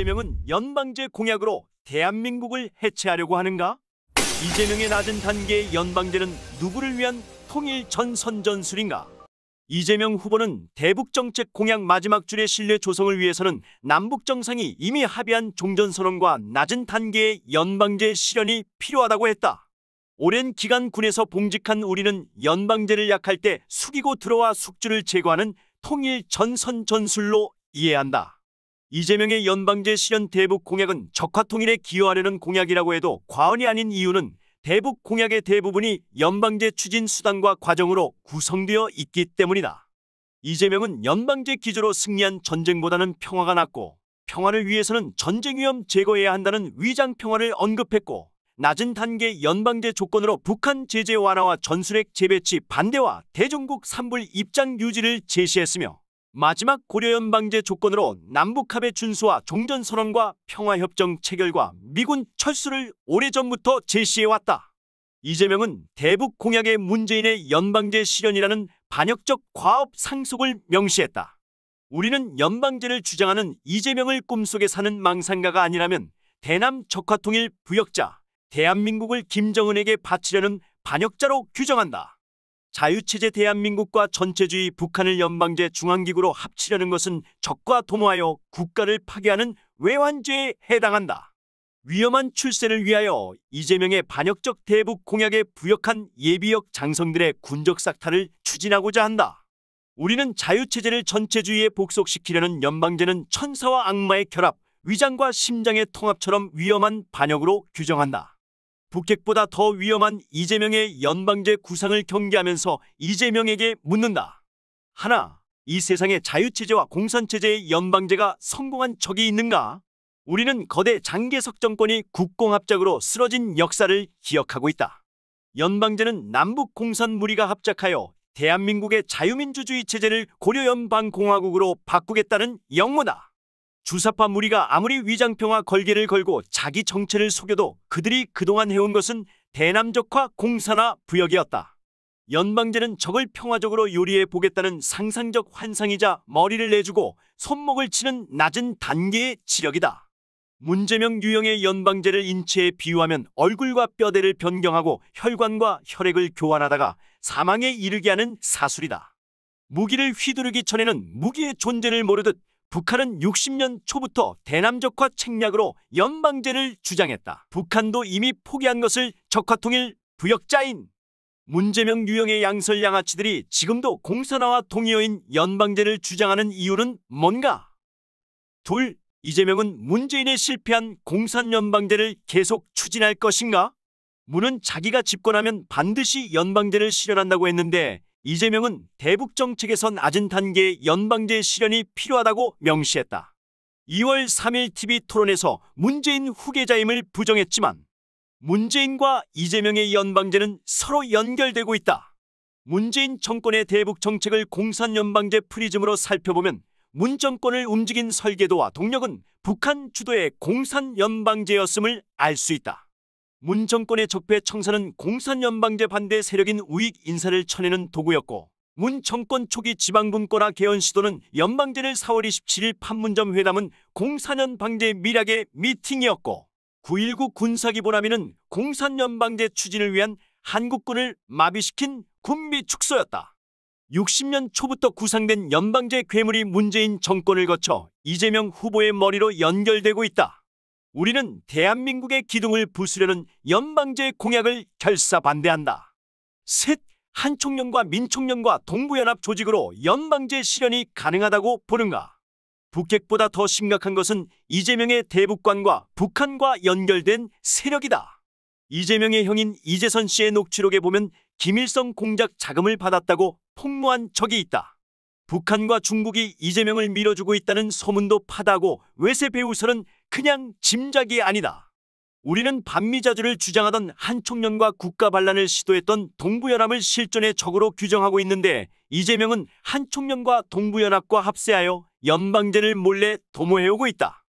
이재명은 연방제 공약으로 대한민국을 해체하려고 하는가? 이재명의 낮은 단계의 연방제는 누구를 위한 통일 전선전술인가? 이재명 후보는 대북정책 공약 마지막 줄의 신뢰 조성을 위해서는 남북정상이 이미 합의한 종전선언과 낮은 단계의 연방제 실현이 필요하다고 했다. 오랜 기간 군에서 봉직한 우리는 연방제를 약할 때 숙이고 들어와 숙주를 제거하는 통일 전선전술로 이해한다. 이재명의 연방제 실현 대북 공약은 적화통일에 기여하려는 공약이라고 해도 과언이 아닌 이유는 대북 공약의 대부분이 연방제 추진 수단과 과정으로 구성되어 있기 때문이다. 이재명은 연방제 기조로 승리한 전쟁보다는 평화가 낫고 평화를 위해서는 전쟁 위험 제거해야 한다는 위장 평화를 언급했고, 낮은 단계 연방제 조건으로 북한 제재 완화와 전술핵 재배치 반대와 대중국 삼불 입장 유지를 제시했으며, 마지막 고려 연방제 조건으로 남북합의 준수와 종전선언과 평화협정 체결과 미군 철수를 오래전부터 제시해왔다. 이재명은 대북 공약의 문재인의 연방제 실현이라는 반역적 과업 상속을 명시했다. 우리는 연방제를 주장하는 이재명을 꿈속에 사는 망상가가 아니라면 대남 적화통일 부역자, 대한민국을 김정은에게 바치려는 반역자로 규정한다. 자유체제 대한민국과 전체주의 북한을 연방제 중앙기구로 합치려는 것은 적과 도모하여 국가를 파괴하는 외환죄에 해당한다. 위험한 출세를 위하여 이재명의 반역적 대북 공약에 부역한 예비역 장성들의 군적 삭탈을 추진하고자 한다. 우리는 자유체제를 전체주의에 복속시키려는 연방제는 천사와 악마의 결합, 위장과 심장의 통합처럼 위험한 반역으로 규정한다. 북핵보다 더 위험한 이재명의 연방제 구상을 경계하면서 이재명에게 묻는다. 하나, 이 세상에 자유체제와 공산체제의 연방제가 성공한 적이 있는가? 우리는 거대 장개석 정권이 국공합작으로 쓰러진 역사를 기억하고 있다. 연방제는 남북 공산 무리가 합작하여 대한민국의 자유민주주의 체제를 고려연방공화국으로 바꾸겠다는 영모다. 주사파 무리가 아무리 위장평화 걸개를 걸고 자기 정체를 속여도 그들이 그동안 해온 것은 대남적화 공산화 부역이었다. 연방제는 적을 평화적으로 요리해 보겠다는 상상적 환상이자 머리를 내주고 손목을 치는 낮은 단계의 지력이다. 문재명 유형의 연방제를 인체에 비유하면 얼굴과 뼈대를 변경하고 혈관과 혈액을 교환하다가 사망에 이르게 하는 사술이다. 무기를 휘두르기 전에는 무기의 존재를 모르듯 북한은 60년 초부터 대남적화 책략으로 연방제를 주장했다. 북한도 이미 포기한 것을 적화통일 부역자인 문재명 유형의 양설양아치들이 지금도 공산화와 동의어인 연방제를 주장하는 이유는 뭔가? 둘, 이재명은 문재인의 실패한 공산연방제를 계속 추진할 것인가? 문은 자기가 집권하면 반드시 연방제를 실현한다고 했는데 이재명은 대북정책에서 낮은 단계의 연방제 실현이 필요하다고 명시했다. 2월 3일 TV 토론에서 문재인 후계자임을 부정했지만 문재인과 이재명의 연방제는 서로 연결되고 있다. 문재인 정권의 대북정책을 공산연방제 프리즘으로 살펴보면 문 정권을 움직인 설계도와 동력은 북한 주도의 공산연방제였음을 알 수 있다. 문 정권의 적폐 청산은 공산연방제 반대 세력인 우익 인사를 쳐내는 도구였고, 문 정권 초기 지방분권화 개헌 시도는 연방제를 4월 27일 판문점 회담은 공산연방제 밀약의 미팅이었고, 9.19 군사기본합의는 공산연방제 추진을 위한 한국군을 마비시킨 군비 축소였다. 60년 초부터 구상된 연방제 괴물이 문재인 정권을 거쳐 이재명 후보의 머리로 연결되고 있다. 우리는 대한민국의 기둥을 부수려는 연방제 공약을 결사 반대한다. 셋, 한총련과 민총련과 동부연합 조직으로 연방제 실현이 가능하다고 보는가? 북핵보다 더 심각한 것은 이재명의 대북관과 북한과 연결된 세력이다. 이재명의 형인 이재선 씨의 녹취록에 보면 김일성 공작 자금을 받았다고 폭로한 적이 있다. 북한과 중국이 이재명을 밀어주고 있다는 소문도 파다하고 외세 배우설은 그냥 짐작이 아니다. 우리는 반미자주를 주장하던 한총련과 국가 반란을 시도했던 동부연합을 실존의 적으로 규정하고 있는데 이재명은 한총련과 동부연합과 합세하여 연방제를 몰래 도모해오고 있다.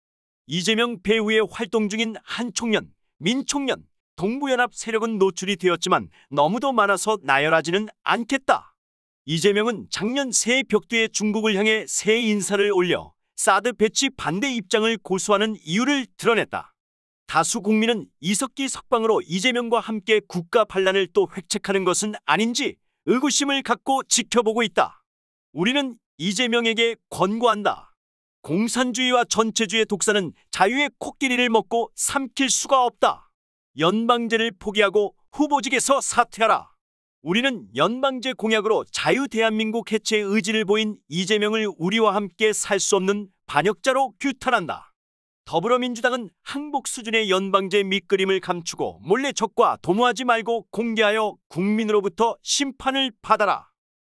이재명 배후에 활동 중인 한총련, 민총련, 동부연합 세력은 노출이 되었지만 너무도 많아서 나열하지는 않겠다. 이재명은 작년 새해 벽두에 중국을 향해 새 인사를 올려 사드 배치 반대 입장을 고수하는 이유를 드러냈다. 다수 국민은 이석기 석방으로 이재명과 함께 국가 반란을 또 획책하는 것은 아닌지 의구심을 갖고 지켜보고 있다. 우리는 이재명에게 권고한다. 공산주의와 전체주의 독사는 자유의 코끼리를 먹고 삼킬 수가 없다. 연방제를 포기하고 후보직에서 사퇴하라. 우리는 연방제 공약으로 자유 대한민국 해체의 의지를 보인 이재명을 우리와 함께 살 수 없는 반역자로 규탄한다. 더불어민주당은 항복 수준의 연방제 밑그림을 감추고 몰래 적과 도모하지 말고 공개하여 국민으로부터 심판을 받아라.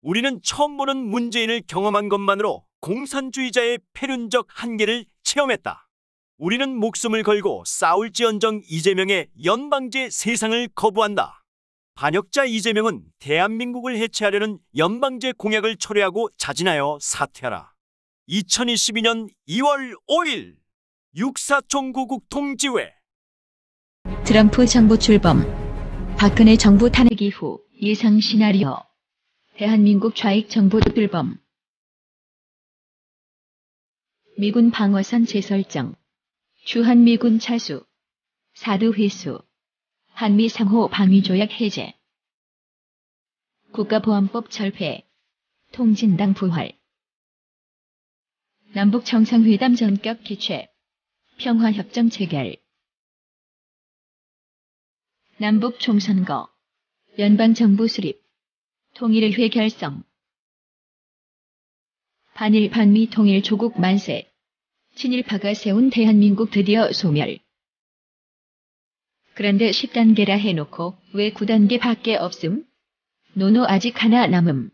우리는 처음 보는 문재인을 경험한 것만으로 공산주의자의 패륜적 한계를 체험했다. 우리는 목숨을 걸고 싸울지언정 이재명의 연방제 세상을 거부한다. 반역자 이재명은 대한민국을 해체하려는 연방제 공약을 철회하고 자진하여 사퇴하라. 2022년 2월 5일 육사총구국 통지회. 트럼프 정부 출범, 박근혜 정부 탄핵 이후 예상 시나리오, 대한민국 좌익 정부 출범, 미군 방어선 재설정, 주한미군 차수, 사드 회수, 한미 상호 방위조약 해제, 국가보안법 철폐, 통진당 부활, 남북 정상회담 전격 개최, 평화협정 체결, 남북 총선거, 연방정부 수립, 통일의회 결성, 반일 반미 통일 조국 만세, 친일파가 세운 대한민국 드디어 소멸. 그런데 10단계라 해놓고 왜 9단계밖에 없음? 노노 아직 하나 남음.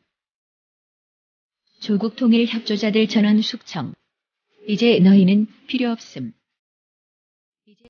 조국 통일 협조자들 전원 숙청. 이제 너희는 필요 없음.